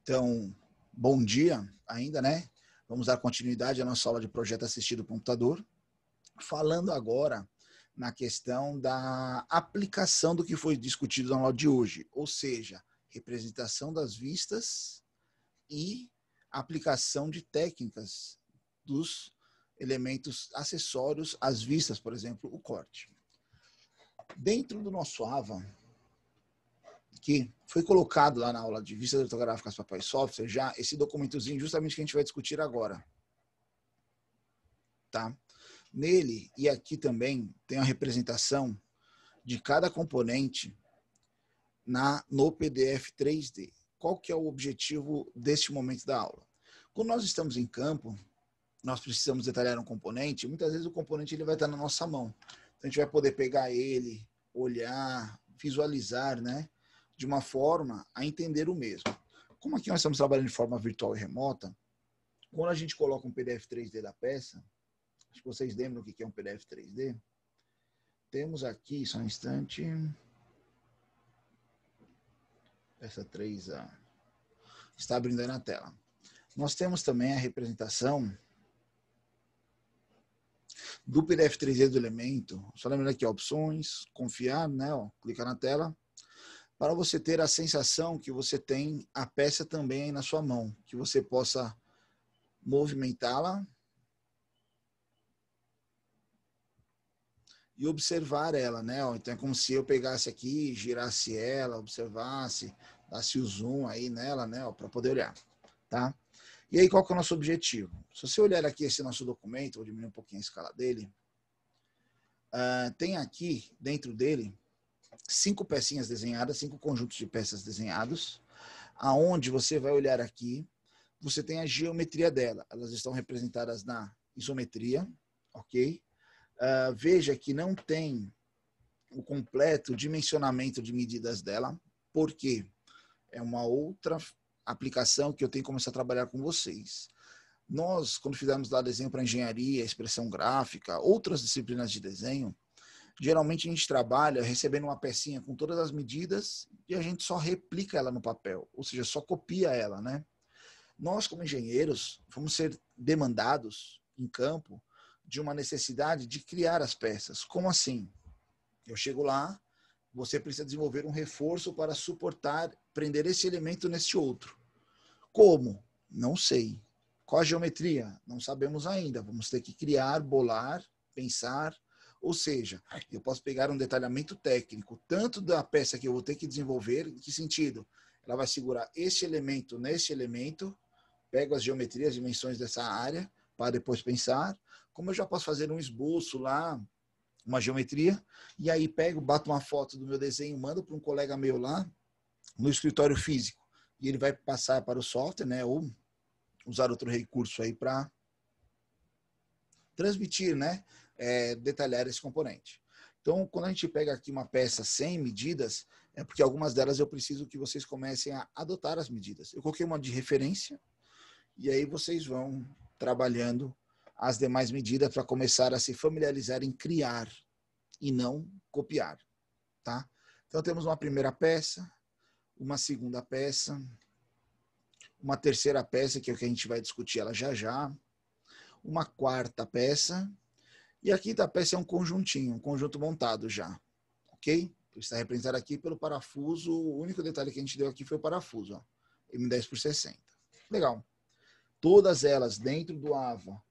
Então, bom dia ainda, né? Vamos dar continuidade à nossa aula de projeto assistido ao computador, falando agora na questão da aplicação do que foi discutido na aula de hoje, ou seja, representação das vistas e aplicação de técnicas dos elementos acessórios às vistas, por exemplo, o corte. Dentro do nosso AVA, que foi colocado lá na aula de vistas ortográficas Papai Software, já esse documentozinho justamente que a gente vai discutir agora. Tá? Nele, e aqui também, tem a representação de cada componente no PDF 3D. Qual que é o objetivo deste momento da aula? Quando nós estamos em campo, nós precisamos detalhar um componente, muitas vezes o componente ele vai estar na nossa mão. Então, a gente vai poder pegar ele, olhar, visualizar, né? De uma forma a entender o mesmo. Como aqui nós estamos trabalhando de forma virtual e remota, quando a gente coloca um PDF 3D da peça, acho que vocês lembram o que é um PDF 3D, temos aqui, só um instante, peça 3A, está abrindo aí na tela. Nós temos também a representação do PDF 3D do elemento, só lembrando aqui, opções, confiar, né, ó, clica na tela, para você ter a sensação que você tem a peça também aí na sua mão, que você possa movimentá-la e observar ela, né? Então é como se eu pegasse aqui, girasse ela, observasse, dasse o zoom aí nela, né? Para poder olhar, tá? E aí qual que é o nosso objetivo? Se você olhar aqui esse nosso documento, vou diminuir um pouquinho a escala dele, tem aqui dentro dele 5 pecinhas desenhadas, 5 conjuntos de peças desenhados, aonde você vai olhar aqui, você tem a geometria dela. Elas estão representadas na isometria, ok? Veja que não tem o completo dimensionamento de medidas dela, porque é uma outra aplicação que eu tenho que começar a trabalhar com vocês. Nós, quando fizemos lá desenho para engenharia, expressão gráfica, outras disciplinas de desenho, geralmente a gente trabalha recebendo uma pecinha com todas as medidas e a gente só replica ela no papel, ou seja, só copia ela, né? Nós, como engenheiros, vamos ser demandados em campo de uma necessidade de criar as peças. Como assim? Eu chego lá, você precisa desenvolver um reforço para suportar, prender esse elemento nesse outro. Como? Não sei. Qual a geometria? Não sabemos ainda. Vamos ter que criar, bolar, pensar. Ou seja, eu posso pegar um detalhamento técnico, tanto da peça que eu vou ter que desenvolver, em que sentido? Ela vai segurar este elemento neste elemento, pego as geometrias, dimensões dessa área, para depois pensar, como eu já posso fazer um esboço lá, uma geometria, e aí pego, bato uma foto do meu desenho, mando para um colega meu lá, no escritório físico, e ele vai passar para o software, né, ou usar outro recurso aí para transmitir, né, detalhar esse componente. Então, quando a gente pega aqui uma peça sem medidas, é porque algumas delas eu preciso que vocês comecem a adotar as medidas. Eu coloquei uma de referência, e aí vocês vão trabalhando as demais medidas para começar a se familiarizar em criar e não copiar, tá? Então temos uma primeira peça, uma segunda peça, uma terceira peça, que é o que a gente vai discutir ela já já, uma quarta peça, e a quinta peça é um conjuntinho, um conjunto montado já, ok? Está representado aqui pelo parafuso, o único detalhe que a gente deu aqui foi o parafuso, ó, M10 por 60. Legal. Todas elas dentro do AVA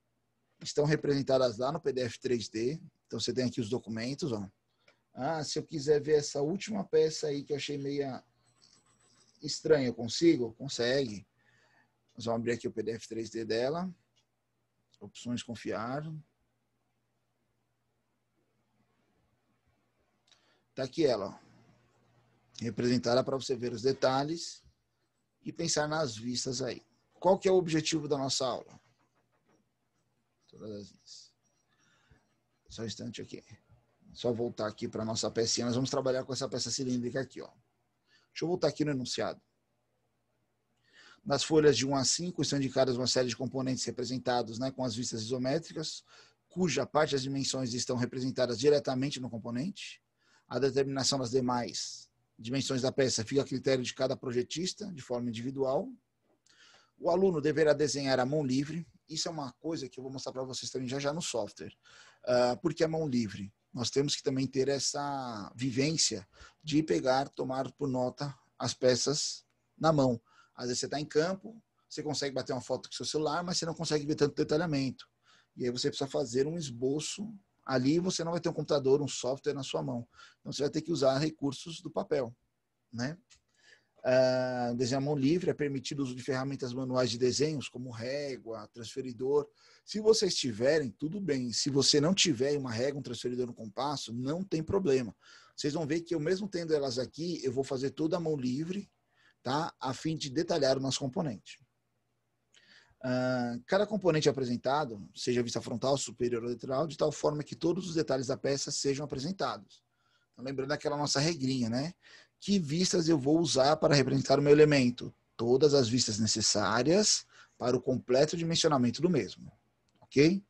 estão representadas lá no PDF 3D. Então você tem aqui os documentos, ó. Se eu quiser ver essa última peça aí que eu achei meio estranha, eu consigo? Consegue. Nós vamos abrir aqui o PDF 3D dela. Opções, confiar. Tá aqui ela, ó, representada para você ver os detalhes e pensar nas vistas aí. Qual que é o objetivo da nossa aula? Todas as vezes. Só um instante aqui. Só voltar aqui para a nossa pecinha. Nós vamos trabalhar com essa peça cilíndrica aqui, ó. Deixa eu voltar aqui no enunciado. Nas folhas de 1 a 5 estão indicadas uma série de componentes representados, né, com as vistas isométricas, cuja parte das dimensões estão representadas diretamente no componente. A determinação das demais dimensões da peça fica a critério de cada projetista, de forma individual. O aluno deverá desenhar à mão livre. Isso é uma coisa que eu vou mostrar para vocês também já no software. Por que a mão livre? Nós temos que também ter essa vivência de pegar, tomar por nota as peças na mão. Às vezes você está em campo, você consegue bater uma foto com seu celular, mas você não consegue ver tanto detalhamento. E aí você precisa fazer um esboço. Ali você não vai ter um computador, um software na sua mão. Então você vai ter que usar recursos do papel, né? Desenho à mão livre é permitido o uso de ferramentas manuais de desenhos, como régua, transferidor. Se vocês tiverem, tudo bem. Se você não tiver uma régua, um transferidor, um compasso, não tem problema. Vocês vão ver que eu mesmo tendo elas aqui, eu vou fazer toda a mão livre, tá? A fim de detalhar o nosso componente. Cada componente apresentado, seja vista frontal, superior ou lateral, de tal forma que todos os detalhes da peça sejam apresentados. Então, lembrando daquela nossa regrinha, né? Que vistas eu vou usar para representar o meu elemento? Todas as vistas necessárias para o completo dimensionamento do mesmo. Ok?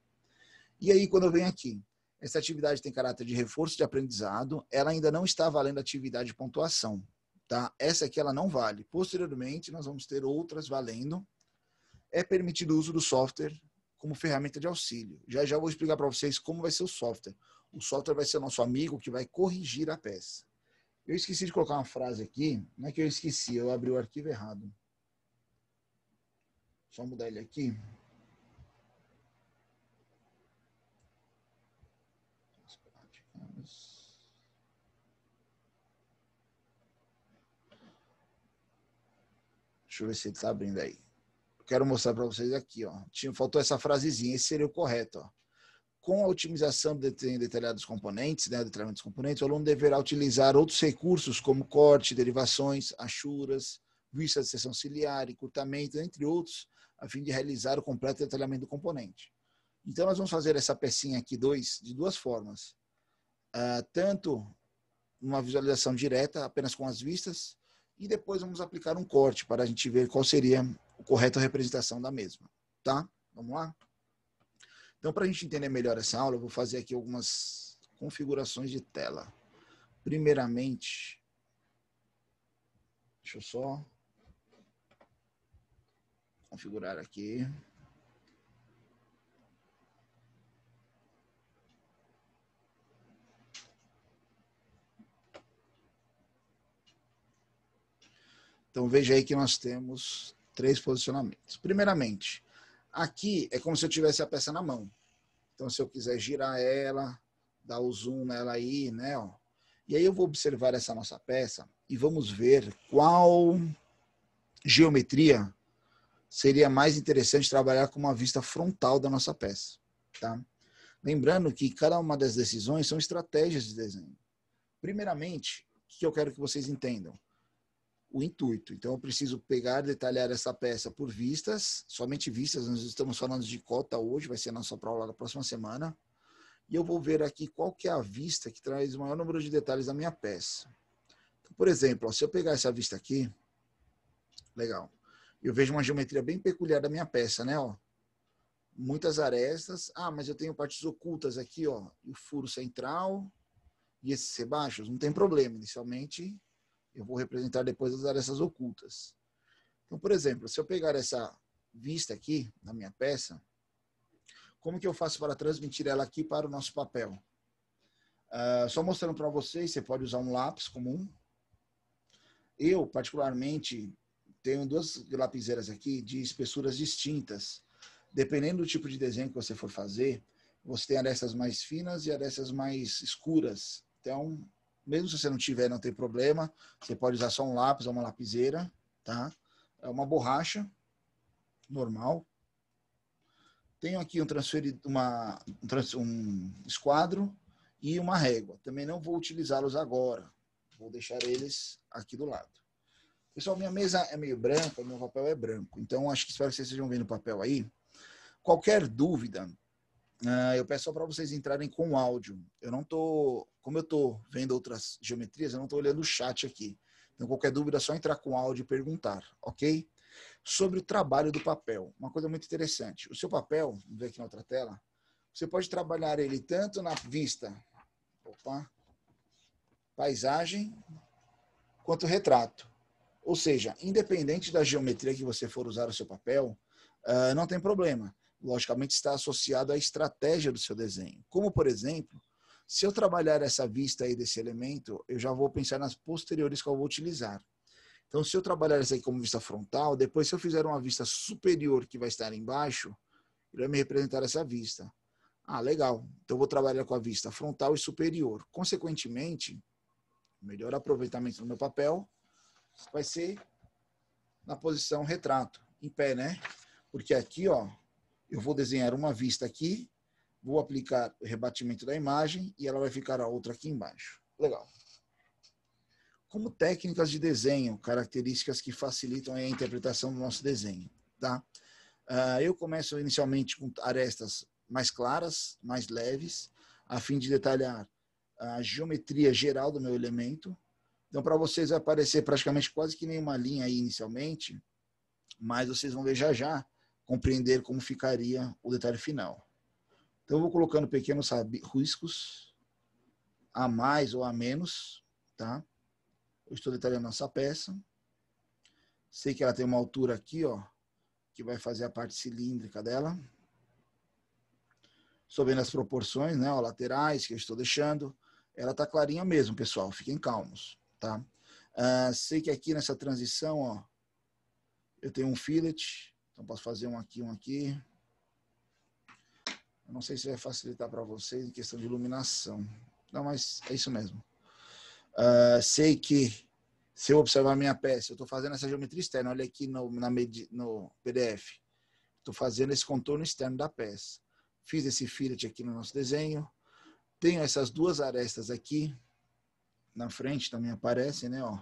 E aí, quando eu venho aqui, essa atividade tem caráter de reforço de aprendizado, ela ainda não está valendo atividade de pontuação. Tá? Essa aqui ela não vale. Posteriormente, nós vamos ter outras valendo. É permitido o uso do software como ferramenta de auxílio. Já vou explicar para vocês como vai ser o software. O software vai ser o nosso amigo que vai corrigir a peça. Eu esqueci de colocar uma frase aqui. Não é que eu esqueci, eu abri o arquivo errado. Só mudar ele aqui. Deixa eu ver se ele está abrindo aí. Eu quero mostrar para vocês aqui. Ó. Faltou essa frasezinha, esse seria o correto. Ó. Com a otimização do detalhado dos componentes, né, detalhamento dos componentes, o aluno deverá utilizar outros recursos como corte, derivações, achuras, vista de seção ciliar, encurtamento, entre outros, a fim de realizar o completo detalhamento do componente. Então, nós vamos fazer essa pecinha aqui de duas formas. Tanto uma visualização direta, apenas com as vistas, e depois vamos aplicar um corte para a gente ver qual seria a correta representação da mesma. Tá? Vamos lá? Então, para a gente entender melhor essa aula, eu vou fazer aqui algumas configurações de tela. Primeiramente, deixa eu só configurar aqui. Então, veja aí que nós temos 3 posicionamentos. Primeiramente, aqui é como se eu tivesse a peça na mão. Então, se eu quiser girar ela, dar o zoom nela aí, né? Ó. E aí eu vou observar essa nossa peça e vamos ver qual geometria seria mais interessante trabalhar com uma vista frontal da nossa peça. Tá? Lembrando que cada uma das decisões são estratégias de desenho. Primeiramente, o que eu quero que vocês entendam? O intuito. Então, eu preciso pegar, detalhar essa peça por vistas, somente vistas. Nós estamos falando de cota hoje, vai ser a nossa prova da próxima semana. E eu vou ver aqui qual que é a vista que traz o maior número de detalhes da minha peça. Então, por exemplo, ó, se eu pegar essa vista aqui, legal, eu vejo uma geometria bem peculiar da minha peça, né? Ó. Muitas arestas. Mas eu tenho partes ocultas aqui, ó, e o furo central e esses rebaixos, não tem problema. Inicialmente, eu vou representar depois as arestas ocultas. Então, por exemplo, se eu pegar essa vista aqui na minha peça, como que eu faço para transmitir ela aqui para o nosso papel? Só mostrando para vocês, você pode usar um lápis comum. Eu, particularmente, tenho 2 lapiseiras aqui de espessuras distintas. Dependendo do tipo de desenho que você for fazer, você tem arestas mais finas e arestas mais escuras. Então, mesmo se você não tiver, não tem problema. Você pode usar só um lápis ou uma lapiseira, tá? É uma borracha normal. Tenho aqui um esquadro e uma régua. Também não vou utilizá-los agora. Vou deixar eles aqui do lado. Pessoal, minha mesa é meio branca, meu papel é branco. Então, acho que espero que vocês estejam vendo o papel aí. Qualquer dúvida, eu peço só para vocês entrarem com áudio. Como eu estou vendo outras geometrias, eu não estou olhando o chat aqui. Então, qualquer dúvida, é só entrar com áudio e perguntar, ok? Sobre o trabalho do papel. Uma coisa muito interessante. O seu papel, vamos ver aqui na outra tela, você pode trabalhar ele tanto na vista, paisagem, quanto retrato. Ou seja, independente da geometria que você for usar no seu papel, não tem problema. Logicamente está associado à estratégia do seu desenho. Como, por exemplo, se eu trabalhar essa vista aí desse elemento, eu já vou pensar nas posteriores que eu vou utilizar. Então, se eu trabalhar essa aqui como vista frontal, depois se eu fizer uma vista superior que vai estar embaixo, ele vai me representar essa vista. Ah, legal. Então, eu vou trabalhar com a vista frontal e superior. Consequentemente, o melhor aproveitamento do meu papel vai ser na posição retrato, em pé, né? Porque aqui, ó, eu vou desenhar uma vista aqui, vou aplicar o rebatimento da imagem e ela vai ficar a outra aqui embaixo. Legal. Como técnicas de desenho, características que facilitam a interpretação do nosso desenho, tá? Eu começo inicialmente com arestas mais claras, mais leves, a fim de detalhar a geometria geral do meu elemento. Então, para vocês vai aparecer praticamente quase que nenhuma linha aí inicialmente, mas vocês vão ver já compreender como ficaria o detalhe final. Então, eu vou colocando pequenos riscos, a mais ou a menos, tá? Eu estou detalhando nossa peça. Sei que ela tem uma altura aqui, ó, que vai fazer a parte cilíndrica dela. Estou vendo as proporções, né, ó, laterais que eu estou deixando. Ela está clarinha mesmo, pessoal. Fiquem calmos, tá? Sei que aqui nessa transição, ó, eu tenho um fillet. Então, posso fazer um aqui, um aqui. Eu não sei se vai facilitar para vocês em questão de iluminação. Não, mas é isso mesmo. Sei que, se eu observar a minha peça, eu estou fazendo essa geometria externa. Olha aqui no PDF. Estou fazendo esse contorno externo da peça. Fiz esse fillet aqui no nosso desenho. Tenho essas duas arestas aqui. Na frente também aparecem, né? Ó.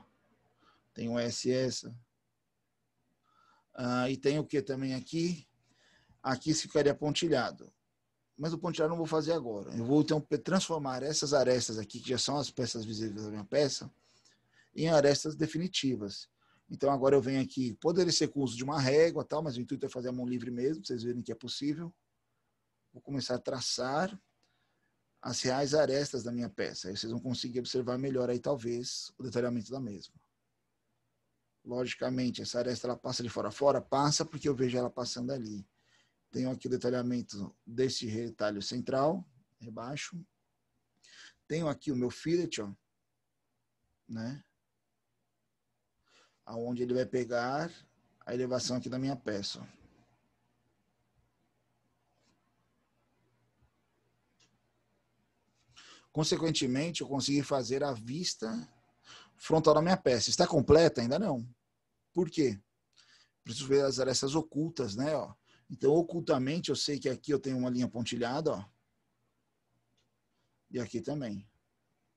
Tem o S e essa. E tem o que também aqui? Aqui ficaria pontilhado. Mas o pontilhado não vou fazer agora. Eu vou então transformar essas arestas aqui, que já são as peças visíveis da minha peça, em arestas definitivas. Então agora eu venho aqui, poderia ser com o uso de uma régua, tal, mas o intuito é fazer a mão livre mesmo, pra vocês verem que é possível. Vou começar a traçar as reais arestas da minha peça. Aí vocês vão conseguir observar melhor aí, talvez, o detalhamento da mesma. Logicamente, essa aresta ela passa de fora a fora, passa porque eu vejo ela passando ali. Tenho aqui o detalhamento desse retalho central, rebaixo. Tenho aqui o meu fillet, ó, né? Aonde ele vai pegar a elevação aqui da minha peça. Ó. Consequentemente, eu consegui fazer a vista frontal da minha peça. Está completa? Ainda não. Por quê? Preciso ver as arestas ocultas, né? Ó. Então, ocultamente, eu sei que aqui eu tenho uma linha pontilhada, ó. E aqui também.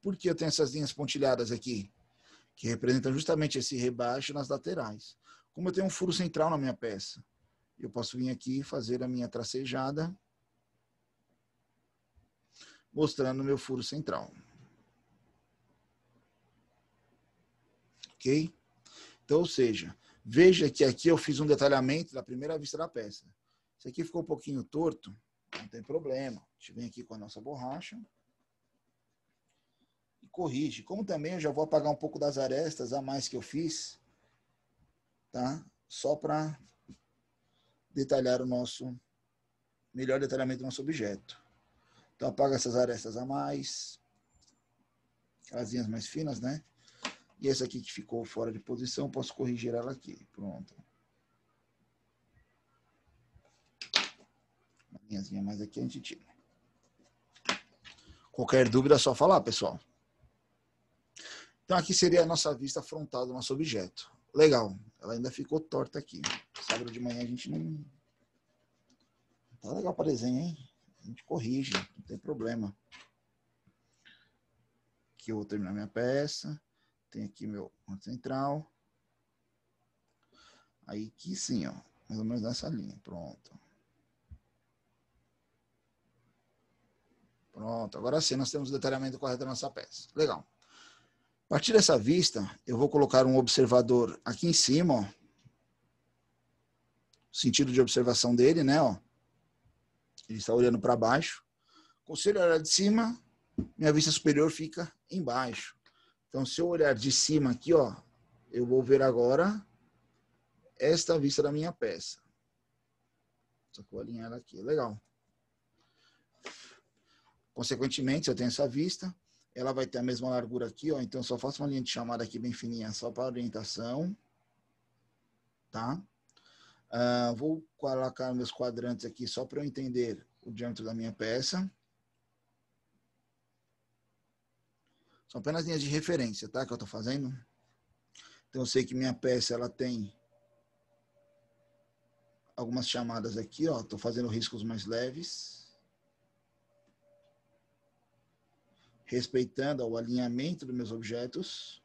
Por que eu tenho essas linhas pontilhadas aqui? Que representam justamente esse rebaixo nas laterais. Como eu tenho um furo central na minha peça, eu posso vir aqui e fazer a minha tracejada, mostrando o meu furo central. Ok? Então, ou seja, veja que aqui eu fiz um detalhamento da primeira vista da peça. Isso aqui ficou um pouquinho torto, não tem problema. A gente vem aqui com a nossa borracha e corrige. Como também eu já vou apagar um pouco das arestas a mais que eu fiz, tá? Só para detalhar o nosso melhor detalhamento do nosso objeto. Então apaga essas arestas a mais, as linhas mais finas, né? E essa aqui que ficou fora de posição, posso corrigir ela aqui. Pronto. Uma linhazinha mais aqui a gente tira. Qualquer dúvida é só falar, pessoal. Então aqui seria a nossa vista frontal do nosso objeto. Legal. Ela ainda ficou torta aqui. Sábado de manhã a gente não... Tá legal para desenho, hein? A gente corrige, não tem problema. Aqui eu vou terminar minha peça. Tem aqui meu ponto central. Aí aqui sim, ó. Mais ou menos nessa linha. Pronto. Pronto. Agora sim nós temos o detalhamento correto da nossa peça. Legal. A partir dessa vista, eu vou colocar um observador aqui em cima, ó. Sentido de observação dele, né, ó. Ele está olhando para baixo. Se ele olhar de cima, minha vista superior fica embaixo. Então, se eu olhar de cima aqui, ó, eu vou ver agora esta vista da minha peça. Só que eu vou alinhar ela aqui. Legal. Consequentemente, se eu tenho essa vista, ela vai ter a mesma largura aqui, ó. Então, eu só faço uma linha de chamada aqui bem fininha, só para orientação. Tá? Vou colocar meus quadrantes aqui só para eu entender o diâmetro da minha peça. São apenas linhas de referência, tá? Que eu estou fazendo. Então, eu sei que minha peça, ela tem algumas chamadas aqui, ó. Estou fazendo riscos mais leves. Respeitando o alinhamento dos meus objetos.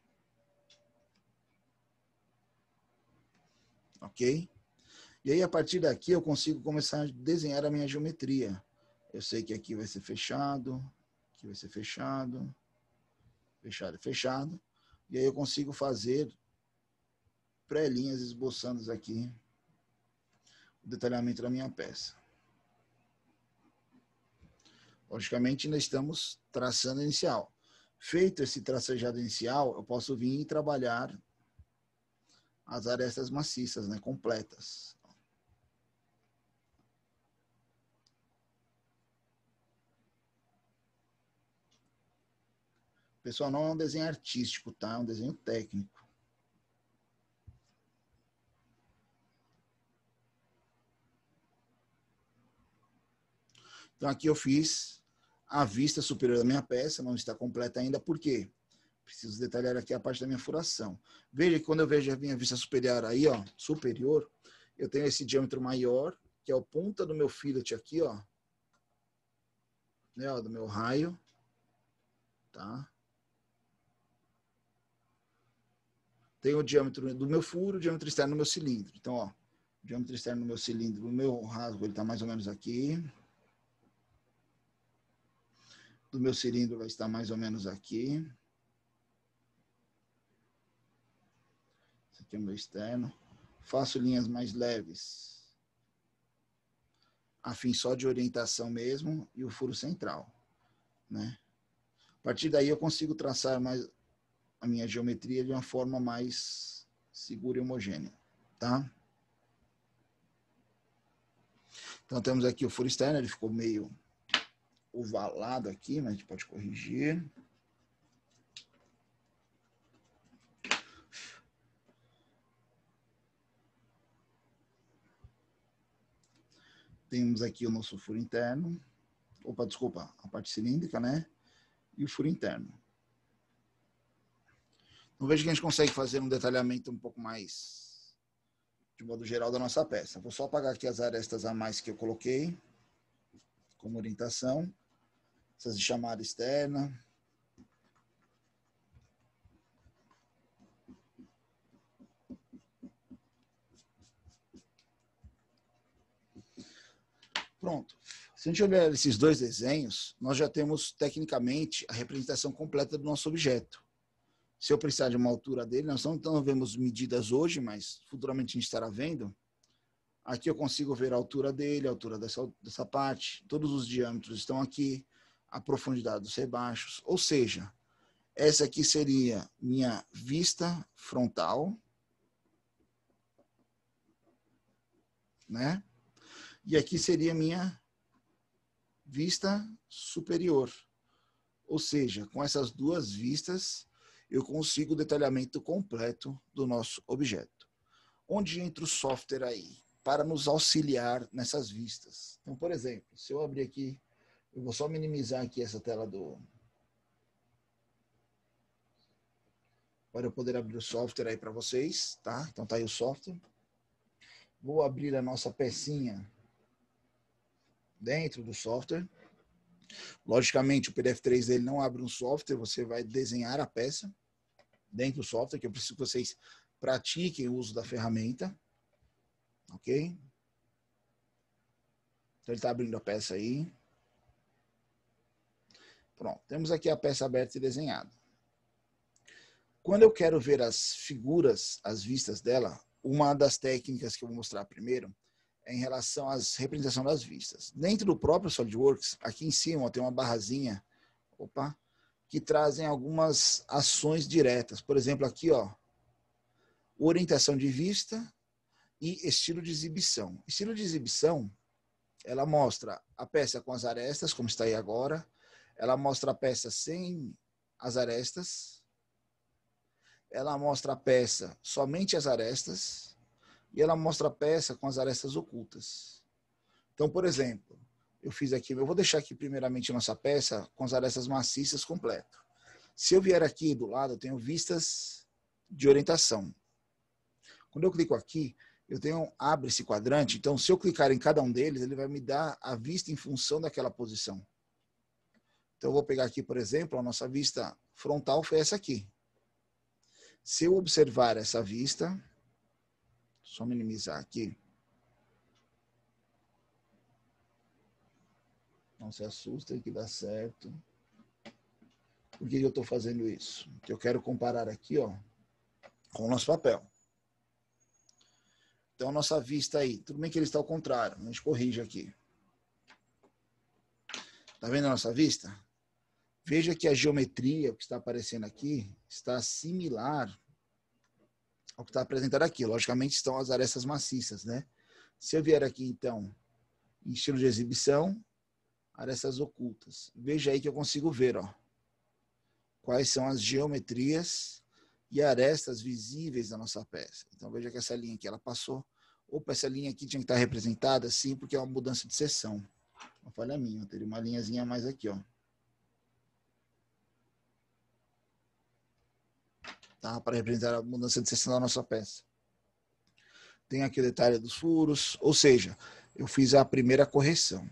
Ok? E aí, a partir daqui, eu consigo começar a desenhar a minha geometria. Eu sei que aqui vai ser fechado, aqui vai ser fechado, fechado e fechado. E aí eu consigo fazer pré-linhas esboçando aqui o detalhamento da minha peça. Logicamente, ainda estamos traçando inicial. Feito esse tracejado inicial, eu posso vir e trabalhar as arestas maciças, né, completas. Pessoal, não é um desenho artístico, tá? É um desenho técnico. Então, aqui eu fiz a vista superior da minha peça, não está completa ainda, por quê? Preciso detalhar aqui a parte da minha furação. Veja que quando eu vejo a minha vista superior aí, ó, superior, eu tenho esse diâmetro maior, que é a ponta do meu fillet aqui, ó, né, ó, do meu raio, tá? Tem o diâmetro do meu furo, o diâmetro externo do meu cilindro. Então, ó, o diâmetro externo do meu cilindro, o meu rasgo, ele tá mais ou menos aqui. Do meu cilindro vai estar mais ou menos aqui. Esse aqui é o meu externo. Faço linhas mais leves, a fim só de orientação mesmo, e o furo central, né? A partir daí eu consigo traçar mais a minha geometria de uma forma mais segura e homogênea, tá? Então temos aqui o furo externo, ele ficou meio ovalado aqui, mas a gente pode corrigir. Temos aqui o nosso furo interno. Opa, desculpa, a parte cilíndrica, né? E o furo interno. Então veja que a gente consegue fazer um detalhamento um pouco mais, de modo geral, da nossa peça. Vou só apagar aqui as arestas a mais que eu coloquei, como orientação. Essas de chamada externa. Pronto. Se a gente olhar esses dois desenhos, nós já temos, tecnicamente, a representação completa do nosso objeto. Se eu precisar de uma altura dele, nós não vemos medidas hoje, mas futuramente a gente estará vendo. Aqui eu consigo ver a altura dele, a altura dessa parte, todos os diâmetros estão aqui, a profundidade dos rebaixos. Ou seja, essa aqui seria minha vista frontal, né? E aqui seria minha vista superior. Ou seja, com essas duas vistas, eu consigo o detalhamento completo do nosso objeto. Onde entra o software aí? Para nos auxiliar nessas vistas. Então, por exemplo, se eu abrir aqui, eu vou só minimizar aqui essa tela para eu poder abrir o software aí para vocês, tá? Então tá aí o software. Vou abrir a nossa pecinha dentro do software. Logicamente, o PDF3 dele não abre um software, você vai desenhar a peça dentro do software, que eu preciso que vocês pratiquem o uso da ferramenta. Ok? Então ele está abrindo a peça aí. Pronto, temos aqui a peça aberta e desenhada. Quando eu quero ver as figuras, as vistas dela, uma das técnicas que eu vou mostrar primeiro é em relação às representação das vistas. Dentro do próprio SolidWorks, aqui em cima, ó, tem uma barrazinha, que trazem algumas ações diretas. Por exemplo, aqui, ó, orientação de vista e estilo de exibição. Estilo de exibição, ela mostra a peça com as arestas, como está aí agora. Ela mostra a peça sem as arestas. Ela mostra a peça somente as arestas. E ela mostra a peça com as arestas ocultas. Então, por exemplo, eu fiz aqui, eu vou deixar aqui primeiramente nossa peça com as arestas maciças completo. Se eu vier aqui do lado, eu tenho vistas de orientação. Quando eu clico aqui, eu tenho abre esse quadrante. Então, se eu clicar em cada um deles, ele vai me dar a vista em função daquela posição. Então, eu vou pegar aqui, por exemplo, a nossa vista frontal foi essa aqui. Se eu observar essa vista, só minimizar aqui. Não se assustem que dá certo. Por que eu estou fazendo isso? Porque eu quero comparar aqui, ó, com o nosso papel. Então, a nossa vista aí, tudo bem que ele está ao contrário, a gente corrige aqui. Está vendo a nossa vista? Veja que a geometria que está aparecendo aqui está similar ao que está apresentado aqui. Logicamente, estão as arestas maciças, né? Se eu vier aqui, então, em estilo de exibição, arestas ocultas. Veja aí que eu consigo ver, ó, quais são as geometrias e arestas visíveis da nossa peça. Então, veja que essa linha aqui, ela passou. Opa, essa linha aqui tinha que estar representada, sim, porque é uma mudança de seção. Uma falha minha, teria uma linhazinha a mais aqui, ó. Tá? Para representar a mudança de seção da nossa peça. Tem aqui o detalhe dos furos, ou seja, eu fiz a primeira correção.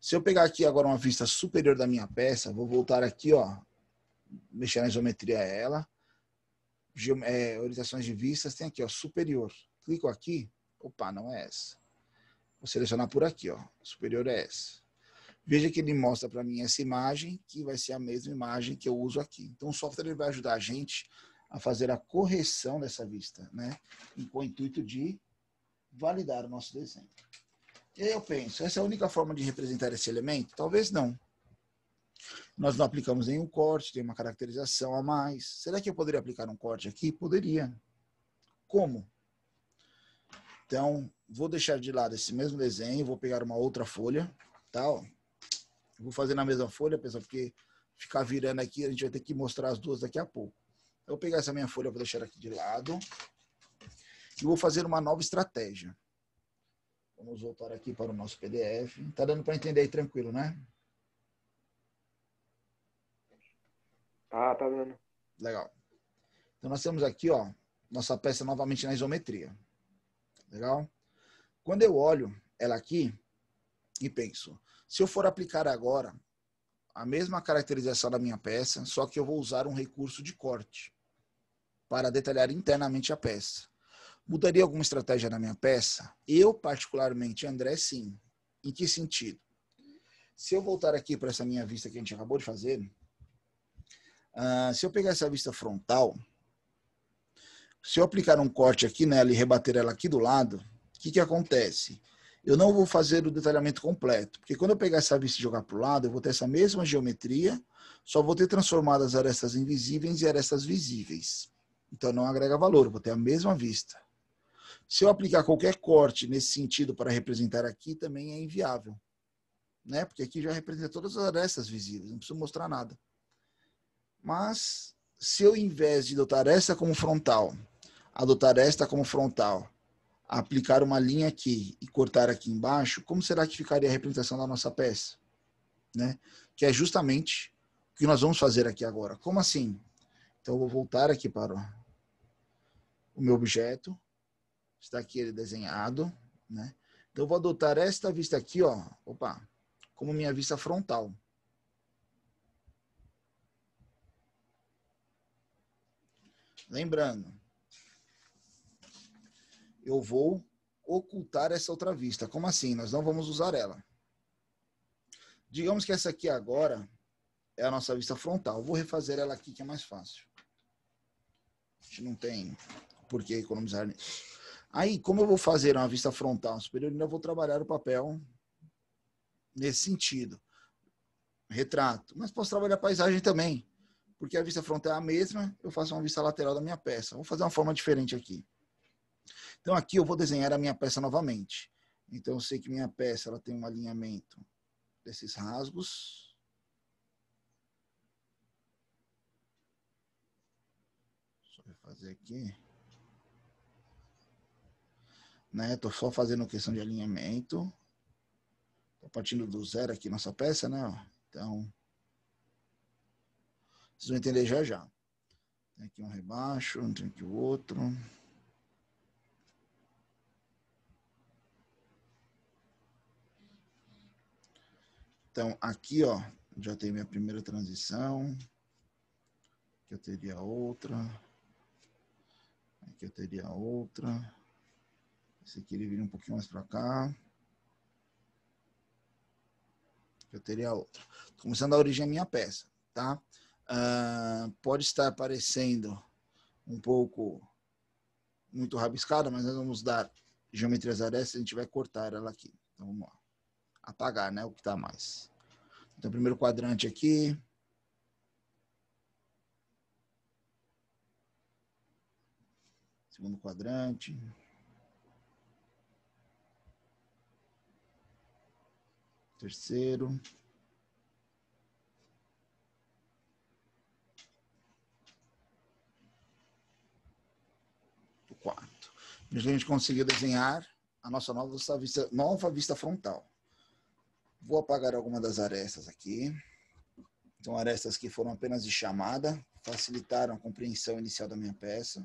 Se eu pegar aqui agora uma vista superior da minha peça, vou voltar aqui, ó, mexer na geometria ela, orientações de vistas, tem aqui, ó, superior. Clico aqui, opa, não é essa. Vou selecionar por aqui, ó, superior é essa. Veja que ele mostra para mim essa imagem, que vai ser a mesma imagem que eu uso aqui. Então o software ele vai ajudar a gente a fazer a correção dessa vista, né? E com o intuito de validar o nosso desenho. E aí eu penso, essa é a única forma de representar esse elemento? Talvez não. Nós não aplicamos nenhum corte, tem uma caracterização a mais. Será que eu poderia aplicar um corte aqui? Poderia. Como? Então, vou deixar de lado esse mesmo desenho, vou pegar uma outra folha, tá? Vou fazer na mesma folha, pessoal, porque ficar virando aqui, a gente vai ter que mostrar as duas daqui a pouco. Eu vou pegar essa minha folha, vou deixar aqui de lado. E vou fazer uma nova estratégia. Vamos voltar aqui para o nosso PDF. Tá dando para entender aí tranquilo, né? Tá dando. Legal. Então nós temos aqui, ó, nossa peça novamente na isometria. Legal? Quando eu olho ela aqui e penso, se eu for aplicar agora a mesma caracterização da minha peça, só que eu vou usar um recurso de corte para detalhar internamente a peça. Mudaria alguma estratégia na minha peça? Eu, particularmente, André, sim. Em que sentido? Se eu voltar aqui para essa minha vista que a gente acabou de fazer, se eu pegar essa vista frontal, se eu aplicar um corte aqui nela e rebater ela aqui do lado, o que acontece? Eu não vou fazer o detalhamento completo, porque quando eu pegar essa vista e jogar para o lado, eu vou ter essa mesma geometria, só vou ter transformado as arestas invisíveis em arestas visíveis. Então não agrega valor, eu vou ter a mesma vista. Se eu aplicar qualquer corte nesse sentido para representar aqui, também é inviável, né? Porque aqui já representa todas as arestas visíveis, não preciso mostrar nada. Mas, se eu, em vez de adotar esta como frontal, adotar esta como frontal, aplicar uma linha aqui e cortar aqui embaixo, como será que ficaria a representação da nossa peça? Né? Que é justamente o que nós vamos fazer aqui agora. Como assim? Então, eu vou voltar aqui para o meu objeto. Está aqui ele desenhado, né? Então, eu vou adotar esta vista aqui, ó, como minha vista frontal. Lembrando, eu vou ocultar essa outra vista. Como assim? Nós não vamos usar ela. Digamos que essa aqui agora é a nossa vista frontal. Eu vou refazer ela aqui, que é mais fácil. A gente não tem por que economizar nisso. Aí, como eu vou fazer uma vista frontal superior, eu ainda vou trabalhar o papel nesse sentido. Retrato. Mas posso trabalhar paisagem também. Porque a vista frontal é a mesma, eu faço uma vista lateral da minha peça. Vou fazer uma forma diferente aqui. Então, aqui eu vou desenhar a minha peça novamente. Então, eu sei que minha peça ela tem um alinhamento desses rasgos. Deixa eu fazer aqui. Né? Tô só fazendo questão de alinhamento. Tô partindo do zero aqui nossa peça, né? Então, vocês vão entender já já. Tem aqui um rebaixo, tem aqui o outro. Então, aqui, ó, já tem minha primeira transição. Aqui eu teria outra. Aqui eu teria outra. Esse aqui ele vira um pouquinho mais para cá. Aqui eu teria outra. Tô começando a origem da minha peça, tá? Pode estar parecendo um pouco muito rabiscada, mas nós vamos dar geometrias arestas e a gente vai cortar ela aqui. Então, vamos lá. Apagar, né, o que está mais. Então, primeiro quadrante aqui. Segundo quadrante. Terceiro. Quarto. A gente conseguiu desenhar a nossa nova vista frontal. Vou apagar alguma das arestas aqui. São arestas que foram apenas de chamada, facilitaram a compreensão inicial da minha peça.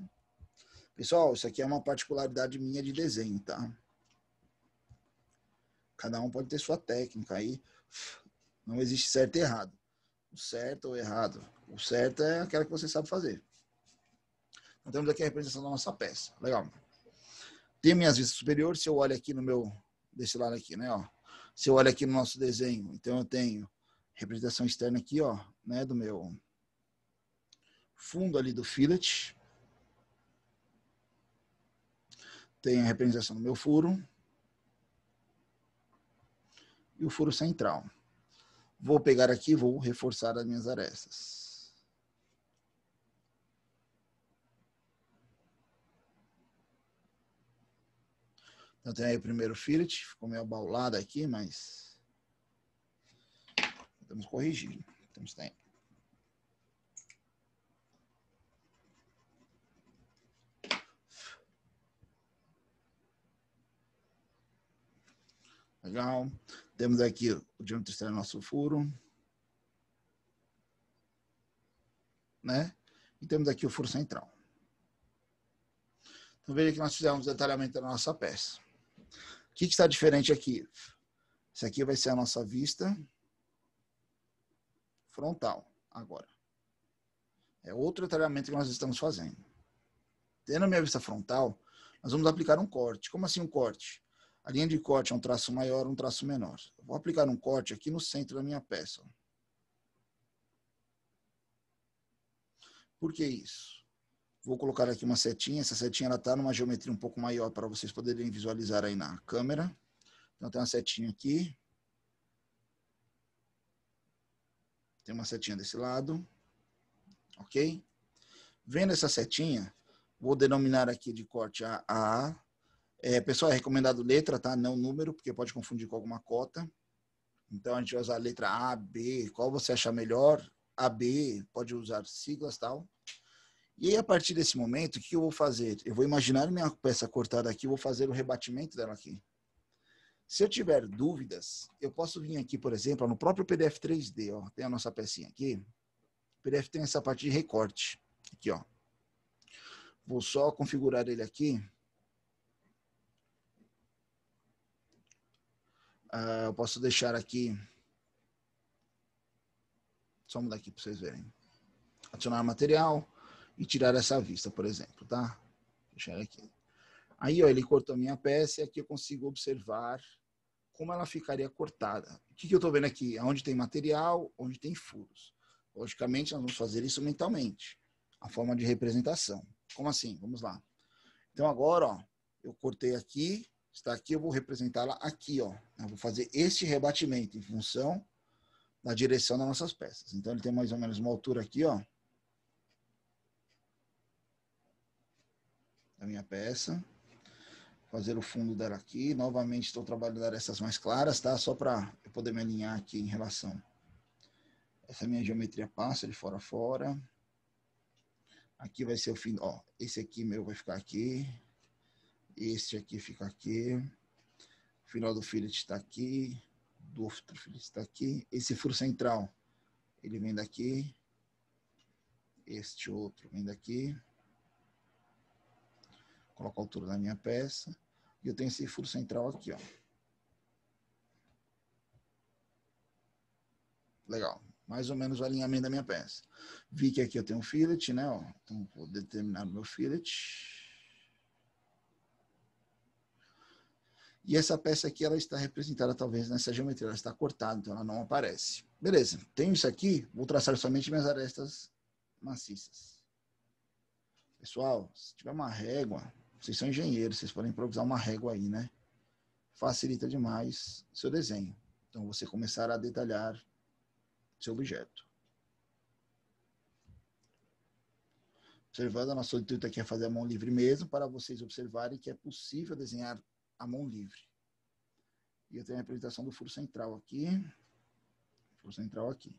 Pessoal, isso aqui é uma particularidade minha de desenho, tá? Cada um pode ter sua técnica aí. Não existe certo e errado. O certo ou errado. O certo é aquela que você sabe fazer. Então temos aqui a representação da nossa peça. Legal. Tem minhas vistas superiores. Se eu olho aqui no meu... Desse lado aqui, né? Ó. Se eu olho aqui no nosso desenho, então eu tenho representação externa aqui, ó, né? Do meu fundo ali do fillet. Tenho a representação do meu furo. E o furo central. Vou pegar aqui e vou reforçar as minhas arestas. Então tem aí o primeiro fillet, ficou meio abaulado aqui, mas podemos corrigir. Temos tempo. Legal. Temos aqui o diâmetro externo do nosso furo. Né? E temos aqui o furo central. Então veja que nós fizemos o detalhamento da nossa peça. O que está diferente aqui? Isso aqui vai ser a nossa vista frontal agora. É outro detalhamento que nós estamos fazendo. Tendo a minha vista frontal, nós vamos aplicar um corte. Como assim um corte? A linha de corte é um traço maior, um traço menor. Eu vou aplicar um corte aqui no centro da minha peça. Por que isso? Vou colocar aqui uma setinha. Essa setinha está numa geometria um pouco maior para vocês poderem visualizar aí na câmera. Então tem uma setinha aqui. Tem uma setinha desse lado. Ok? Vendo essa setinha, vou denominar aqui de corte AA. Pessoal, é recomendado letra, tá? Não número, porque pode confundir com alguma cota. Então a gente vai usar a letra A, B, qual você achar melhor. AB, pode usar siglas e tal. E aí, a partir desse momento, o que eu vou fazer? Eu vou imaginar minha peça cortada aqui, vou fazer o rebatimento dela aqui. Se eu tiver dúvidas, eu posso vir aqui, por exemplo, no próprio PDF 3D, ó, tem a nossa pecinha aqui. O PDF tem essa parte de recorte. Aqui, ó. Vou só configurar ele aqui. Eu posso deixar aqui. Só mudar aqui para vocês verem. Adicionar material e tirar essa vista, por exemplo, tá? Deixar aqui. Aí, ó, ele cortou a minha peça e aqui eu consigo observar como ela ficaria cortada. O que eu estou vendo aqui? Onde tem material, onde tem furos. Logicamente, nós vamos fazer isso mentalmente. A forma de representação. Como assim? Vamos lá. Então, agora, ó, eu cortei aqui, está aqui, eu vou representá-la aqui, ó. Eu vou fazer este rebatimento em função da direção das nossas peças. Então, ele tem mais ou menos uma altura aqui, ó, da minha peça. fazer o fundo dela aqui. Novamente estou trabalhando arestas mais claras, tá? Só para eu poder me alinhar aqui em relação. Essa minha geometria passa de fora a fora. Aqui vai ser o fim, ó, esse aqui meu vai ficar aqui. Este aqui fica aqui. O final do fillet está aqui. Do outro fillet está aqui. Esse furo central, ele vem daqui. Este outro vem daqui. Coloco a altura da minha peça. E eu tenho esse furo central aqui, ó. Legal. Mais ou menos o alinhamento da minha peça. Vi que aqui eu tenho um fillet, né? Ó. Então, vou determinar o meu fillet. E essa peça aqui, ela está representada talvez nessa geometria. Ela está cortada, então ela não aparece. Beleza. Tenho isso aqui. Vou traçar somente minhas arestas maciças. Pessoal, se tiver uma régua, vocês são engenheiros, vocês podem improvisar uma régua aí, né? Facilita demais o seu desenho. Então, você começar a detalhar seu objeto. Observando, a nossa intuito aqui é fazer a mão livre mesmo, para vocês observarem que é possível desenhar a mão livre. E eu tenho a apresentação do furo central aqui. Furo central aqui.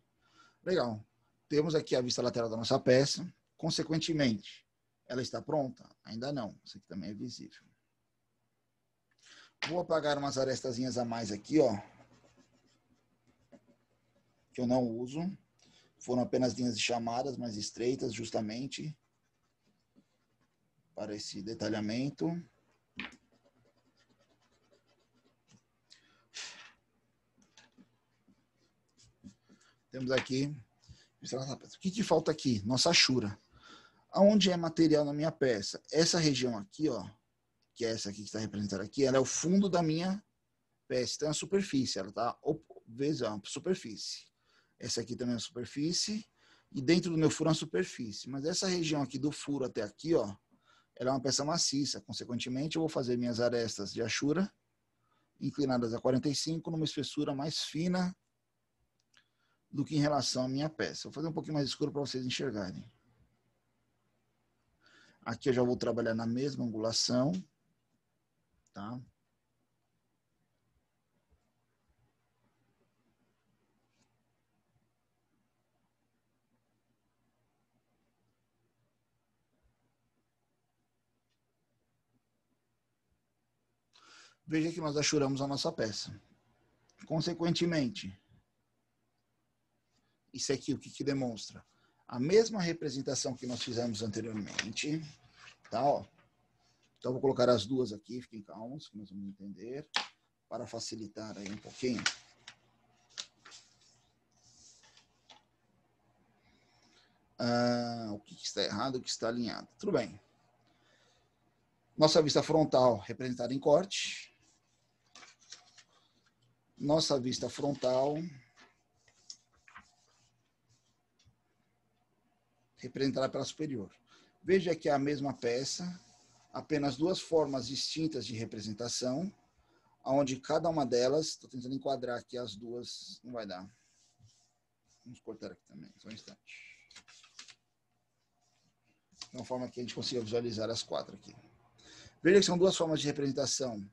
Legal. Temos aqui a vista lateral da nossa peça. Consequentemente, ela está pronta? Ainda não. Isso aqui também é visível. Vou apagar umas arestazinhas a mais aqui, ó. Que eu não uso. Foram apenas linhas de chamadas mais estreitas, justamente para esse detalhamento. Temos aqui. O que falta aqui? Nossa achura. Aonde é material na minha peça? Essa região aqui, ó, que é essa aqui que está representada aqui, ela é o fundo da minha peça. Então é a superfície, ela tá veja, superfície. Essa aqui também é a superfície. E dentro do meu furo é uma superfície. Mas essa região aqui do furo até aqui, ó, ela é uma peça maciça. Consequentemente, eu vou fazer minhas arestas de achura inclinadas a 45 numa espessura mais fina do que em relação à minha peça. Vou fazer um pouquinho mais escuro para vocês enxergarem. Aqui eu já vou trabalhar na mesma angulação, tá? Veja que nós achuramos a nossa peça. Consequentemente, isso aqui o que demonstra? A mesma representação que nós fizemos anteriormente, tá? Ó. Então, vou colocar as duas aqui, fiquem calmos, que nós vamos entender, para facilitar aí um pouquinho. O que está errado, o que está alinhado. Tudo bem. Nossa vista frontal representada em corte. Nossa vista frontal representada pela superior. Veja que é a mesma peça, apenas duas formas distintas de representação, onde cada uma delas, estou tentando enquadrar aqui as duas, não vai dar. Vamos cortar aqui também, só um instante. De uma forma que a gente consiga visualizar as quatro aqui. Veja que são duas formas de representação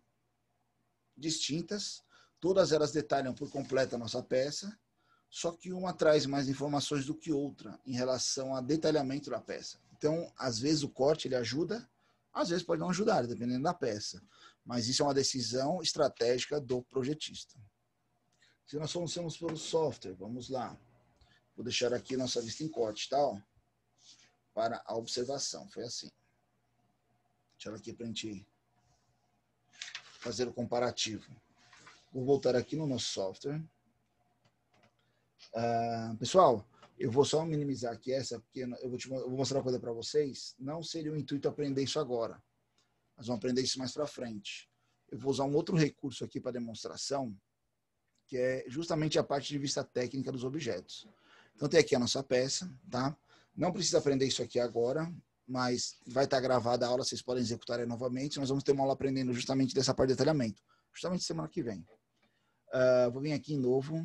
distintas, todas elas detalham por completo a nossa peça, só que uma traz mais informações do que outra em relação ao detalhamento da peça. Então, às vezes o corte ele ajuda, às vezes pode não ajudar, dependendo da peça. Mas isso é uma decisão estratégica do projetista. Se nós formos pelo software, vamos lá. Vou deixar aqui nossa vista em corte, tá? Ó, para a observação. Foi assim. Deixa ela aqui para a gente fazer o comparativo. Vou voltar aqui no nosso software. Pessoal, eu vou só minimizar aqui essa, porque eu vou mostrar uma coisa para vocês. Não seria o intuito aprender isso agora. Nós vamos aprender isso mais para frente. Eu vou usar um outro recurso aqui para demonstração, que é justamente a parte de vista técnica dos objetos. Então tem aqui a nossa peça, tá? Não precisa aprender isso aqui agora, mas vai estar gravada a aula, vocês podem executar aí novamente. Nós vamos ter uma aula aprendendo justamente dessa parte de detalhamento, justamente semana que vem. Vou vir aqui em novo,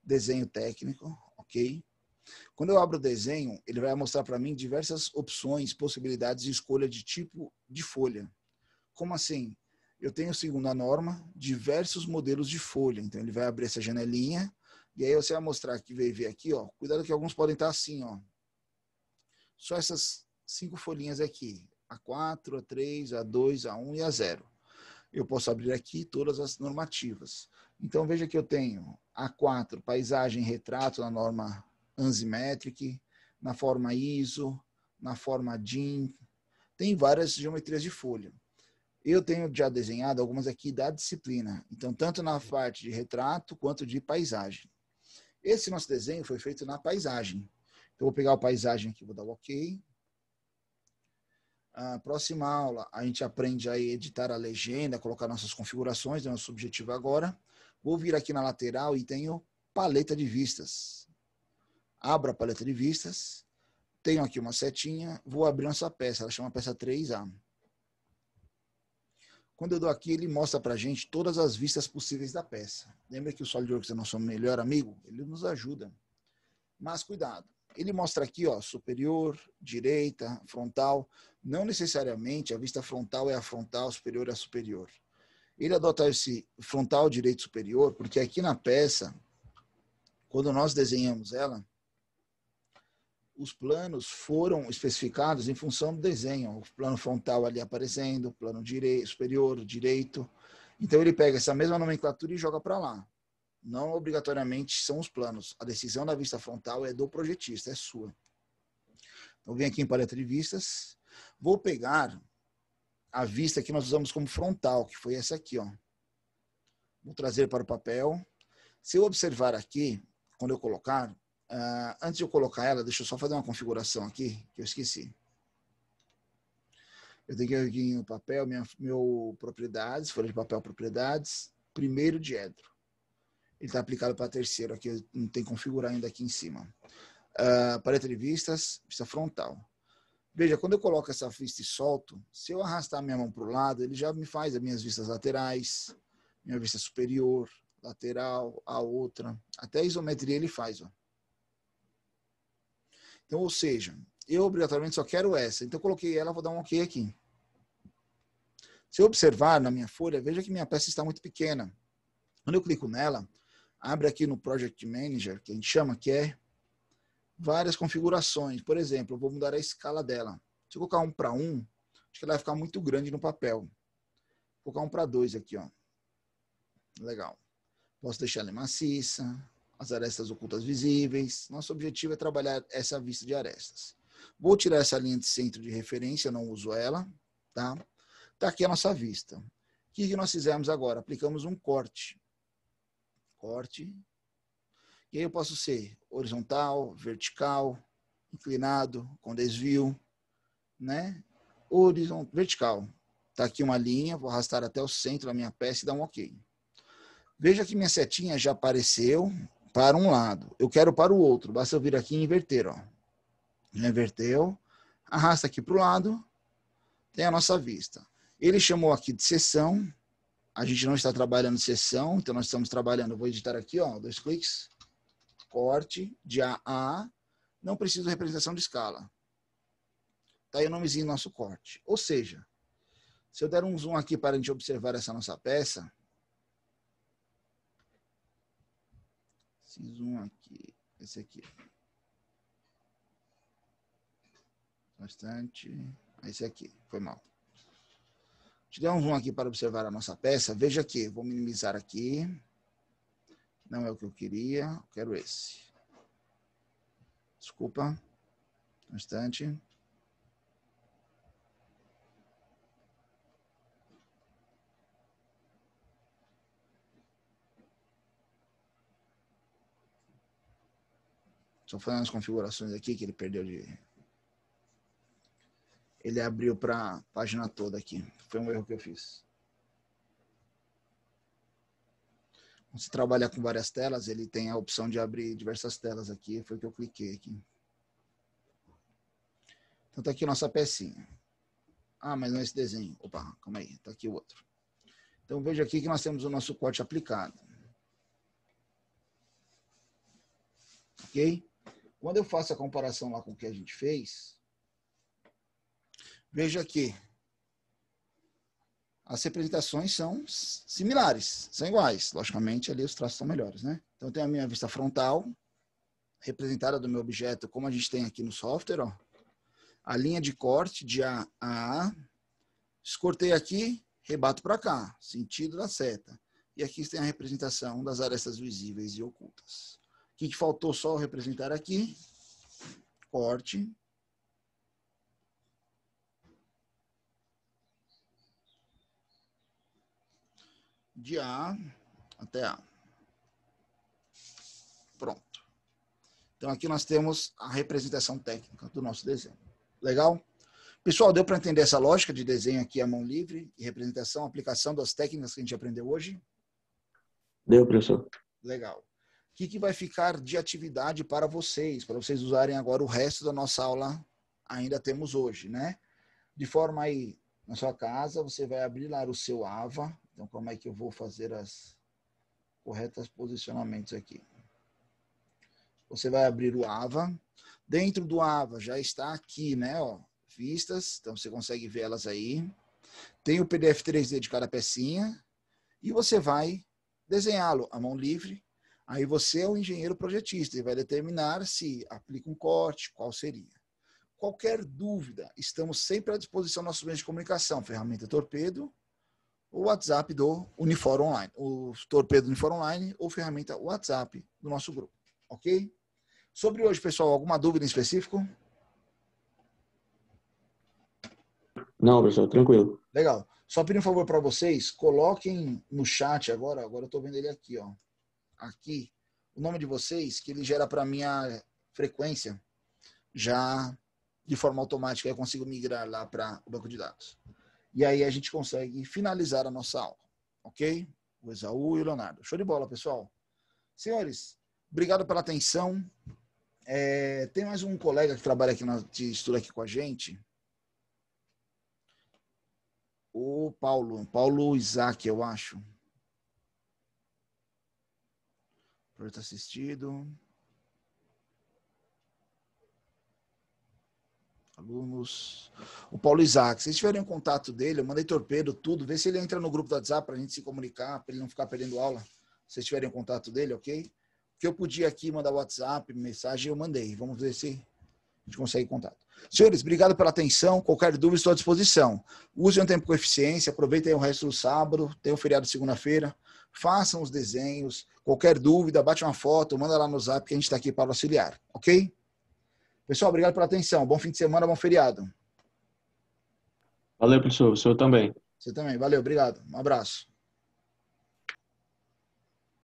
desenho técnico, ok? Quando eu abro o desenho, ele vai mostrar para mim diversas opções, possibilidades de escolha de tipo de folha. Como assim? Eu tenho, segundo a norma, diversos modelos de folha. Então, ele vai abrir essa janelinha e aí você vai mostrar que veio ver aqui, ó. Cuidado que alguns podem estar assim, ó. Só essas 5 folhinhas aqui. A4, A3, A2, A1 e A0. Eu posso abrir aqui todas as normativas. Então, veja que eu tenho A4, paisagem e retrato na norma ANSI Metric, na forma ISO, na forma DIN. Tem várias geometrias de folha. Eu tenho já desenhado algumas aqui da disciplina. Então, tanto na parte de retrato quanto de paisagem. Esse nosso desenho foi feito na paisagem. Então, vou pegar a paisagem aqui, vou dar o OK. A próxima aula, a gente aprende a editar a legenda, colocar nossas configurações, é o nosso objetivo agora. Vou vir aqui na lateral e tenho paleta de vistas. Abro a paleta de vistas, tenho aqui uma setinha, vou abrir nossa peça, ela chama peça 3A. Quando eu dou aqui, ele mostra pra gente todas as vistas possíveis da peça. Lembra que o SolidWorks é nosso melhor amigo? Ele nos ajuda. Mas cuidado. Ele mostra aqui, ó, superior, direita, frontal. Não necessariamente a vista frontal é a frontal, superior é a superior. Ele adota esse frontal, direito, superior, porque aqui na peça, quando nós desenhamos ela, os planos foram especificados em função do desenho. O plano frontal ali aparecendo, plano direito, superior, direito. Então ele pega essa mesma nomenclatura e joga para lá. Não obrigatoriamente são os planos. A decisão da vista frontal é do projetista, é sua. Então, vem aqui em paleta de vistas. Vou pegar a vista que nós usamos como frontal, que foi essa aqui, ó. Vou trazer para o papel. Se eu observar aqui, quando eu colocar, antes de eu colocar ela, deixa eu só fazer uma configuração aqui, que eu esqueci. Eu tenho que ir aqui no papel, meu propriedades, folha de papel propriedades, primeiro diedro. Ele está aplicado para terceiro, aqui não tem que configurar ainda aqui em cima. Paleta de vistas, vista frontal. Veja, quando eu coloco essa vista e solto, se eu arrastar minha mão para o lado, ele já me faz as minhas vistas laterais, minha vista superior, lateral, a outra. Até a isometria ele faz. Ó. Então, ou seja, eu obrigatoriamente só quero essa. Então, eu coloquei ela, vou dar um OK aqui. Se eu observar na minha folha, veja que minha peça está muito pequena. Quando eu clico nela, abre aqui no Project Manager, que a gente chama, que é várias configurações. Por exemplo, eu vou mudar a escala dela. Se eu colocar 1:1, acho que ela vai ficar muito grande no papel. Vou colocar 1:2 aqui, ó. Legal. Posso deixar ela maciça, as arestas ocultas visíveis. Nosso objetivo é trabalhar essa vista de arestas. Vou tirar essa linha de centro de referência, não uso ela, tá? Tá aqui a nossa vista. O que nós fizemos agora? Aplicamos um corte. Corte. E aí eu posso ser horizontal, vertical, inclinado, com desvio, né? Vertical. Tá aqui uma linha, vou arrastar até o centro da minha peça e dar um OK. Veja que minha setinha já apareceu para um lado. Eu quero para o outro. Basta eu vir aqui e inverter, ó. Já inverteu. Arrasta aqui para o lado. Tem a nossa vista. Ele chamou aqui de seção. A gente não está trabalhando seção, então nós estamos trabalhando. Eu vou editar aqui, ó, 2 cliques. Corte de A a A. Não preciso de representação de escala. Tá aí o nomezinho do nosso corte. Ou seja, se eu der um zoom aqui para a gente observar essa nossa peça. Esse zoom aqui. Esse aqui. Bastante. Esse aqui. Foi mal. Deixa eu dar um zoom aqui para observar a nossa peça. Veja aqui. Vou minimizar aqui. Não é o que eu queria. Eu quero esse. Desculpa. Bastante. Só fazendo as configurações aqui que ele perdeu de... Ele abriu para a página toda aqui. Foi um erro que eu fiz. Quando você trabalha com várias telas, ele tem a opção de abrir diversas telas aqui. Foi o que eu cliquei aqui. Então tá aqui nossa pecinha. Ah, mas não é esse desenho. Opa, calma aí. Tá aqui o outro. Então veja aqui que nós temos o nosso corte aplicado. Ok? Quando eu faço a comparação lá com o que a gente fez, veja aqui. as representações são similares, são iguais. Logicamente, ali os traços são melhores, né? Então, tem a minha vista frontal, representada do meu objeto, como a gente tem aqui no software, ó. A linha de corte de A a A. Escortei aqui, rebato para cá, sentido da seta. E aqui tem a representação das arestas visíveis e ocultas. O que faltou só representar aqui? Corte. De A até A. Pronto. Então, aqui nós temos a representação técnica do nosso desenho. Legal? Pessoal, deu para entender essa lógica de desenho aqui à mão livre e representação, aplicação das técnicas que a gente aprendeu hoje? Deu, professor. Legal. O que vai ficar de atividade para vocês usarem agora o resto da nossa aula ainda temos hoje, né? De forma aí, na sua casa, você vai abrir lá o seu AVA. Então, como é que eu vou fazer as corretas posicionamentos aqui? Você vai abrir o AVA. Dentro do AVA já está aqui, né? Ó, vistas, então você consegue ver elas aí. Tem o PDF 3D de cada pecinha. E você vai desenhá-lo à mão livre. Aí você é o engenheiro projetista e vai determinar se aplica um corte, qual seria. Qualquer dúvida, estamos sempre à disposição dos nossos meios de comunicação, ferramenta Torpedo, o WhatsApp do Unifor Online, o Torpedo Unifor Online ou ferramenta WhatsApp do nosso grupo, ok? Sobre hoje, pessoal, alguma dúvida em específico? Não, professor, tranquilo. Legal. Só pedir um favor para vocês, coloquem no chat agora eu estou vendo ele aqui, ó. Aqui, o nome de vocês, que ele gera para mim a frequência já de forma automática, eu consigo migrar lá para o banco de dados. E aí a gente consegue finalizar a nossa aula, ok? O Esaú e o Leonardo. Show de bola, pessoal. Senhores, obrigado pela atenção. Tem mais um colega que trabalha aqui, que estuda aqui com a gente. O Paulo Isaac, eu acho. Projeto assistido. Alunos. O Paulo Isaac, se vocês tiverem o contato dele, eu mandei torpedo, tudo. Vê se ele entra no grupo do WhatsApp para a gente se comunicar, para ele não ficar perdendo aula. Se vocês tiverem o contato dele, ok? Porque eu podia aqui mandar WhatsApp, mensagem, eu mandei. Vamos ver se a gente consegue contato. Senhores, obrigado pela atenção. Qualquer dúvida, estou à disposição. Usem o tempo com eficiência, aproveitem o resto do sábado, tem o feriado de segunda-feira. Façam os desenhos. Qualquer dúvida, bate uma foto, manda lá no Zap que a gente está aqui para auxiliar, ok? Pessoal, obrigado pela atenção. Bom fim de semana, bom feriado. Valeu, professor. O senhor também. Você também. Valeu, obrigado. Um abraço.